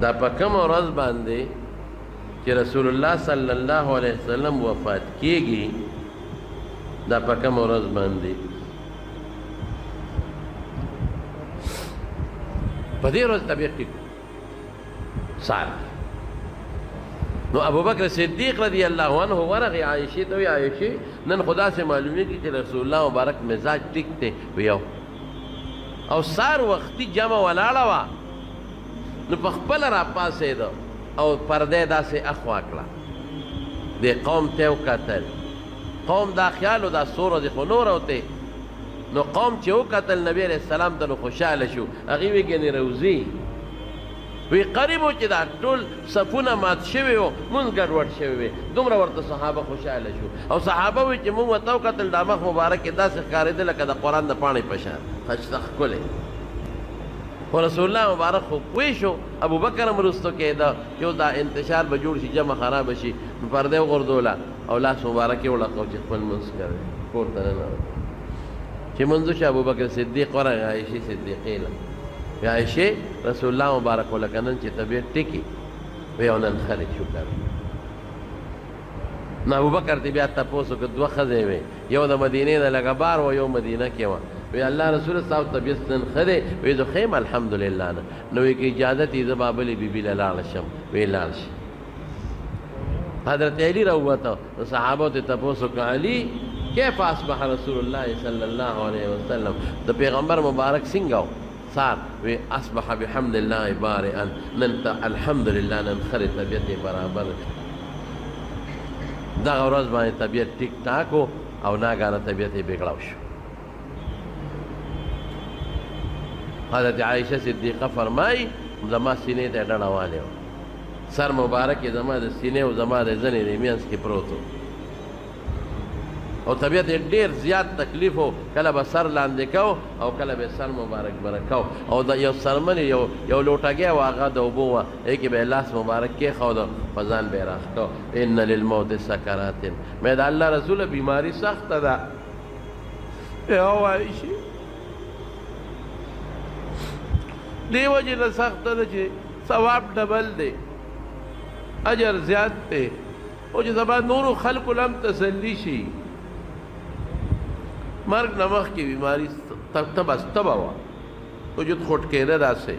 دا په کوم ورځ باندې چې رسول الله صلی الله علیه وسلم وفات کیږي دا په کوم ورځ باندې په دې ورځ طبیعت ټیک سال نو ابو بکر صدیق رضی الله عنه ورغی عائشې ته وی عائشې نن خدا سے معلومیږي چې رسول الله مبارک مزاج ټیک دی ویو او سار وختي جمع ولاړه وه نو په خپله راپاڅېده او پردې داسې اخوا کړه دې قوم ته یې وکتل قوم دا خیال و دا سوره دې خو نوره وتې نو قوم چې وکتل نبي علیه السلام ته نو خوشحاله شو هغې وی ګنې روزي وی قریب و چې دا ټول صفونه مات شوي وو مونځ ګډوډ شوي وي دومره ورته صحابه خوشحاله شو او صحابه وی چې مونږ ورته وکتل دا مخ مبارک یې داسې ښکارېده لکه د قرآن د پاڼې په شان ښایسته ښکلی خو رسول الله مبارک خو پوه شو ابو بکر هم وروستو کېده چې دا انتشار به جوړ شي جمع خرابه شي نو پردې وغورځوله او لاس مبارک یې وړقو چې خپل مونځ کوي کور ته ننوت چې مونځ وشي ابو بکر صدیق ورغی عایشې صدیقې له عائشې رسول الله مبارک ولکه نن چې طبیعت ټیکي وی او نن خلک شکر نو ابوبکر ته بیا تپوس وکړه دوه ښځې وې یو د مدینې نه لږه بار و یو مدینه کې وه وی الله رسول صاحب طبیعت نن ښه دی وی زه ښه یم الحمدلله نه نو وی که اجازت یې زه به بلې بیبي له لاړه شم وی لاړ شي حضرت علی راووته نو صحابو ته تپوس وکړه علي کیف اصبح رسول الله صلی الله علیه وسلم د پیغمبر مبارک څنګه صار وی اصبح بحمد الله بارئا نن الحمدلله نن خري طبیعت برابر دغه ورځ باندې طبیعت ټیک ټاک و او ناګانه طبیعت یې بګړاو شو حضرت عایشه صدیقه فرمایي زما سینې ته ډډه والې وه سر مبارک یې زما د سینې او زما د زنې د منځ کې پروت و او طبیعت یې ډېر زیات تکلیف و کله به سر لاندې کو او کله به سر مبارک بره کو او د یو سرمن یو لوټګی و هغه د اوبو وه هغې کې به یې لاس مبارک کېښوده په ځان به یې راښکو ان للموت سکرات مې د الله رسوله بیماري سخته ده او عایشې دې وجې نه سخته ده چې ثواب ډبل دی اجر زیات دی او چې سبا نورو خلکو لم تسلی شي مرګ نه مخکې بیماري تبه وه وجود خوټ کېده داسې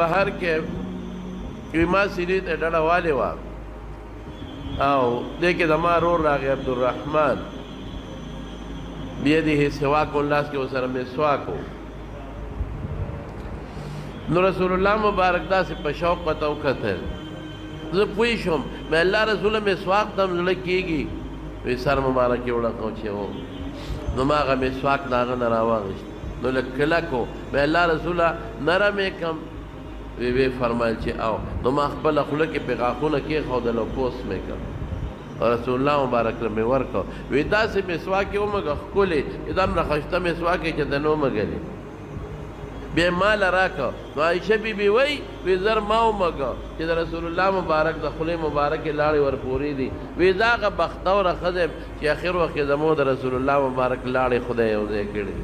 بهر کې ما سینې ته ډډه والې وه او دې کې زما رور راغی عبدالرحمن بیده سواک لاس کې ورسره مسواک و نو رسول الله مبارک داسې په شوق ورته وکتل زه پوه شوم مې الله رسوله مسواک ته هم زړه کېږي وی سر مبارک یې وړکو چې و نو ما هغه مسواک د هغه نه راواغېست نو لږ کلک و مې الله رسوله نرم یې کړم وی فرمایل چې او نو ما خپله خوله کې پې غاښونه کېښودل او پوس مې کړ رسول الله مبارک له مې ورکړ وی داسې مسواک یې ومږه ښکلې چې دومره ښایسته مسواک یې چې ته نه ومږلې بیا یې ماله راکړه نو عایشه بیبي وی زر ما ومږه چې د رسول الله مبارک د خولې مبارکې لاړې ورپورې دي وی زه هغه بختوره ښځه یم چې اخر وخت کې زموږ د رسول الله مبارک لاړې خدای یو ځای کړي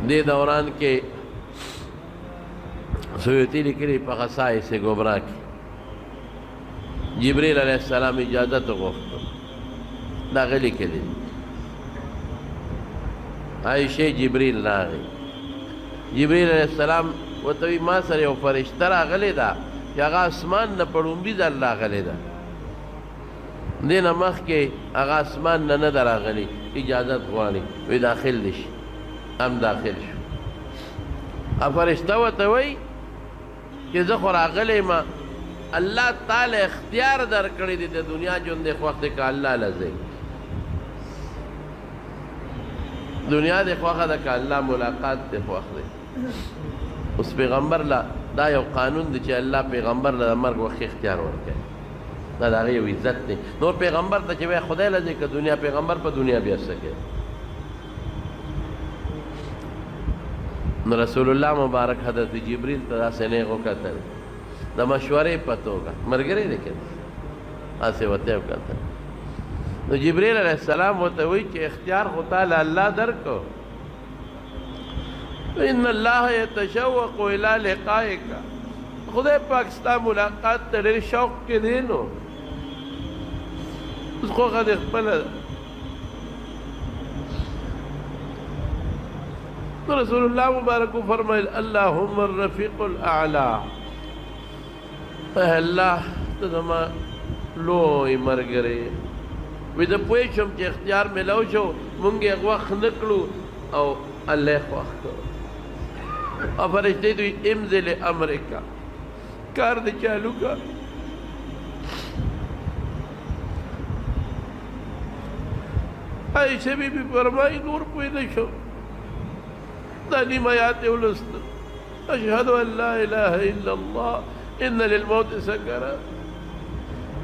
دې دوران کې سیوطي لیکلي په خصائص کبرا کې جبریل علیه السلام اجازت وغوښته دا هغه لیکلي عایشې جبریل راغی جبریل علیه السلام ورته وایي ما سره یو فرشته راغلې ده چې هغه اسمان نه په ړومبي ځل راغلې ده دې نه مخکې هغه اسمان نه نه ده راغلې اجازت غواړي وی داخل دې شي هم داخل شو فرشته ورته وایي چې زه خو راغلی یم الله تعالی اختیار درکړی دی د دنیا ژوند دې خوښ دی که الله له ځئ دنیا دې خوښه ده که الله ملاقات دې خوښ دی اوس پیغمبر له دا یو قانون دی چې الله پیغمبر له د مرګ وخت اختیار ورکوي دا د هغې یو عزت دی نور پیغمبر ته چې وایي خدای له ځئ که دنیا پیغمبر په دنیا بیا څه کوي نو رسول الله مبارک حضرت جبریل ته داسې نیغ وکتل د مشورې په توګه ملګری دی که داسې ورته یې وکتل نو جبريل عليه السلام وتوي چې اختیار خو تعالی الله درکو ان الله يتشوق الى لقائك خدای پاک ستا ملاقات ته ډېر شوق کې دی نو اوس خو غد خپل رسول الله مبارک فرمایل اللهم الرفيق الاعلى الله ته زما لوی مرګره وې د پوه شم چې اختیار ملو شو مونږ یې وخت نکړو او الله وخت او فرشتي دوی امزل امریکا کار دې چالو کا عائشہ بی بی فرمائی نور پوی نشو دانی میات ولست اشهد ان لا اله الا الله ان للموت سكرات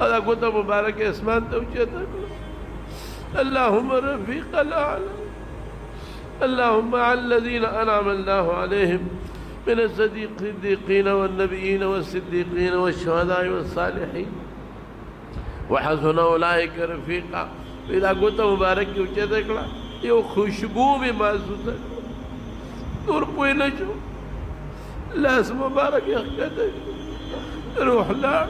هذا قلت مبارك اسمان توجيتك اللهم رفيق الاعلى اللهم على الذين انعم الله عليهم من الصديقين والنبيين والصديقين والشهداء والصالحين وحسن اولئك رفيقا اذا قلت مبارك توجيتك يو خوشبو بمحسوسه نور پوی نشو لاس مبارک يخكتك روح لا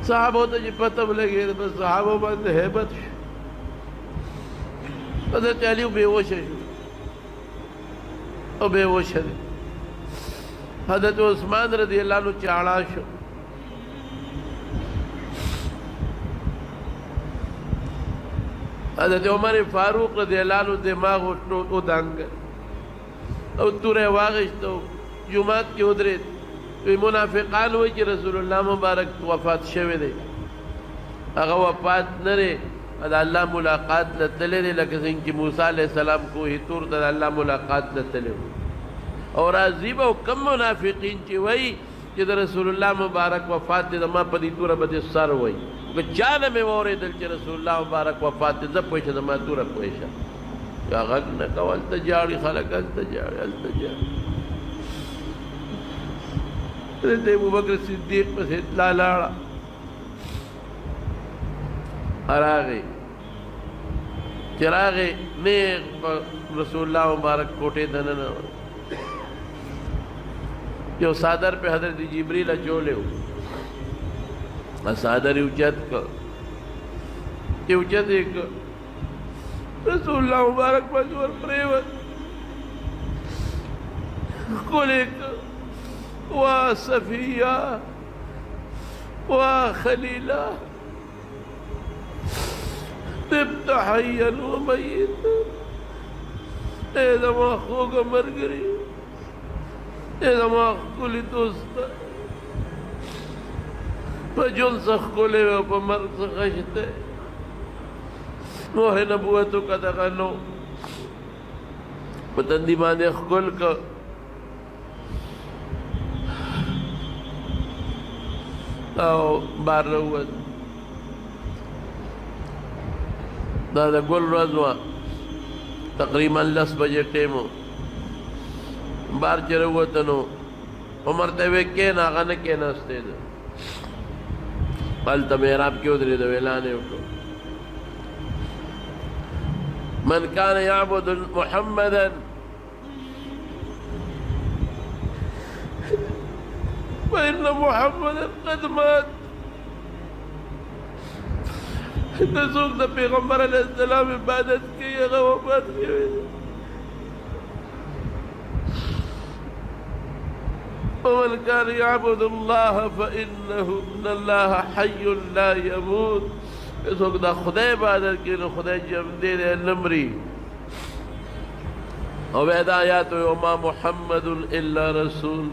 صحابوں ته چې پته ولګي بس صحابه باندې hebat حضرت علی بهوش شو او بهوش دي حضرت عثمان رضی الله عنه چاړه شو حضرت عمر فاروق رضی اللہ عنہ دماغ او دنگ او توره واغشتو جمعات کی ادرید وی منافقان وی چې رسول الله مبارک وفات شوه دی هغه وفات نره دا الله ملاقات لتلې لکه څنګه چې موسی علیہ السلام کوه تور د الله ملاقات لتلې او راضی به کم منافقین چې وی چې رسول الله مبارک وفات دي ما په دې توره به سر وی چانه مې اوریدل چې رسول الله مبارک وفات دي زه پوښتنه د ما توره پوښتنه یا غږ نه کول ته جاړي خلک ته جاړي حضرت ابوبکر صدیق په اطلاع لاړه اراغه چراغه نیغ رسول الله مبارک کوټه دننه جو صادر پہ حضرت جبریل اچولے صادر اوچت کا اوچت ایک رسول اللہ مبارک مجور پریوت قلق وا صفیہ وا خلیلہ تبت حیا و میت اے زما خوگا مرگری اذا ما قلت دوستا فجن سخولے و پمر سخشتے نوح نبوتو کا دغنو پتندی باندے خکل کا او بار روت دا گل رضوہ تقریبا 10 بجے ٹیمو بار چروتنو عمر ته وې کې ناغه نه کې نهسته ده بل ته محراب کې ودرې د اعلان وکړو من كان يعبد محمدا فإن محمدا قد مات د څوک د پیغمبر علیه السلام عبادت کوي هغه وفات شوی دی ومن كان يعبد الله فإن الله حي لا يموت اسوک دا خدای عبادت کی نو خدای جم دے دے نمری او بعد آیات وما محمد الا رسول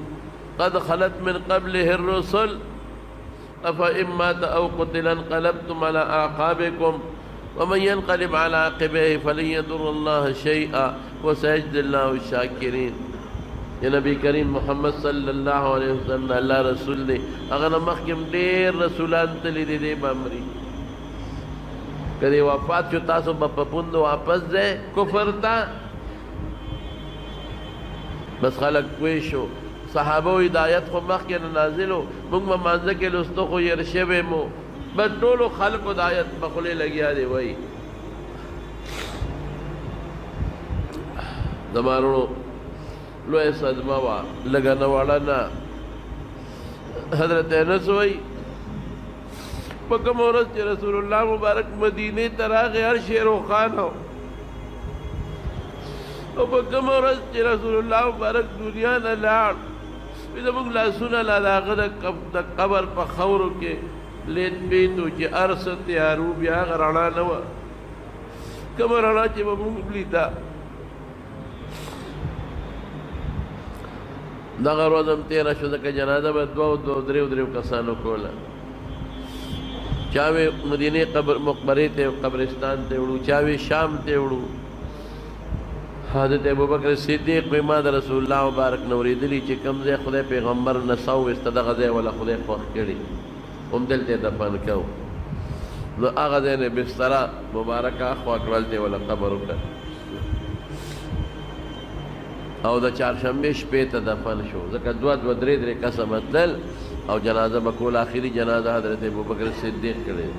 قد خلت من قبله الرسل افإن مات او قتل انقلبتم على اعقابكم ومن ينقلب على عقبيه فلن يضر الله شيئا وسيجزي الله الشاكرين یا نبی کریم محمد صلی اللہ علیہ وسلم اللہ رسول دے اگر مخکم دیر رسولان تلی دے دے بامری کدی وفات شو تاسو بپپوند واپس دے کفر تا بس خلق پوه شو صحابه هدایت خو مخکې نه نازلو موږ به مانځه کې لوستو خو ير شوی مو بس ټولو خلقو د آیت په خولې لګیا دی وایي زمانو لوی صدمه وه لږه نه وړه نه حضرت انس وایي په کومه ورځ چې رسول الله مبارک مدینې ته راغی هر شی روښانه و او په کومه ورځ چې رسول الله مبارک دنیا نه لاړ زموږ لاسونه لا د هغه د قبر په خاورو کې لید پیتو چې هر څه تیارو بیا هغه رڼا نه وه کومه رڼا چې به موږ لیده دغه ورځ هم تېره شو ځکه جنازه به دوه درېو کسانو کوله چاوې مدینې مقبرې ته قبرستان ته وړو چاوې شام ته وړو حضرت ابوبکر صدیق وایي ما د رسول الله مبارک نه اورېدلي چې کوم ځای خدای پیغمبر نڅا وویسته دغه ځای وله خدای خوښ کړي هم دلته دفن کو نو هغه ځای نه بستره مبارکه اخوا کړل دی وله قبر وکړ او د چهارشنبې شپې ته دفن شو ځکه دوه درې کسه متلل او جنازه به کول آخري جنازه حضرت ابوبکر صدیق کړی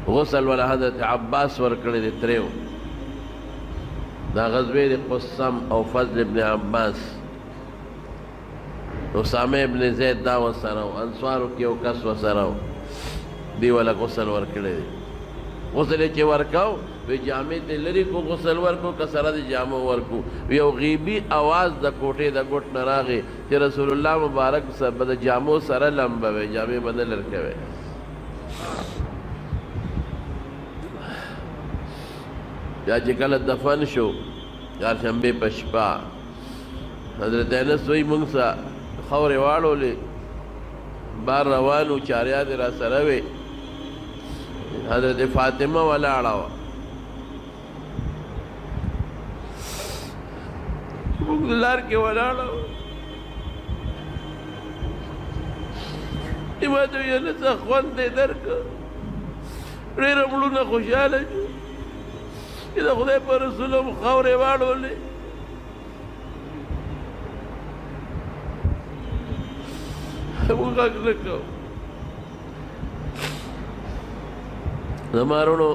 غسل ولا حضرت عباس ورکړی دی تریو دا غزوې د قسم او فضل ابن عباس اسامه ابن زید دا ورسره و انصارو کې یو کس ورسره و دی ولا غسل ورکړی دی غسل یې چې ورکاو وی جامې ته لري کو غسل ورکو که سره د جامو ورکو یو غیبي اواز د کوټې د ګوټ نه راغی چې رسول الله مبارک به د جامو سره لمبه وی جامې به نه لرکوي بیا چې کله دفن شو چهارشنبې په شپه حضرت انس وایي موږ سه خاورې واړولې بار روان و چاریاد را سره وې حضرت فاطمه ولاړه وه موږ لار کې ولاړه وه ما ته ویې نه څه خوند دی درکړه ډېره مړونه خوشحاله شو چې د خدای په رسول هم خاورې واړولې موږ غږ نه کوو زما وروڼو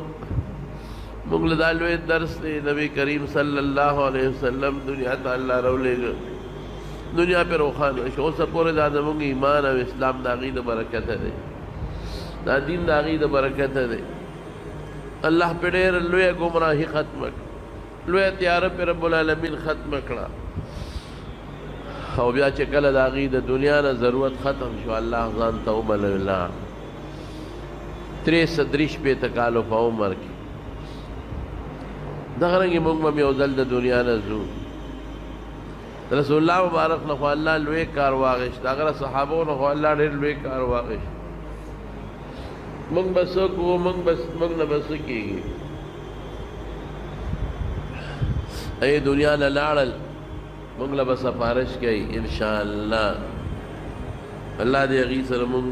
موږ له دا لوی درس دی نبی کریم صلی الله علیه وسلم دنیا ته الله راولېږه دنیا پې روښانه شو اوسه پورې دا زموږ ایمان او اسلام د هغې د برکته دی دا دین د هغې د برکته دی الله پې ډېره لویه ګمراهي ختمه کړه لویه تیاره پې رب العالمین ختمه کړه او بیا چې کله د هغې د دنیا نه ضرورت ختم شو الله ځان ته وبلله 330 کالو په عمر کې دغه رنګې موږ به یو ځل د دنیا نه ځو رسول الله مبارک نه خو الله لوی کار واخیست هغه صحابو نه خو الله ډېر لوی کار واخیست موږ به څه کوو موږ نه به څه کېږي ای دنیا نه لاړل موږ له به سفارش کوي انشاءالله الله دې هغې سره موږ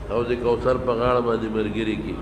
حوض کوثر په غاړه باندې ملګري کړي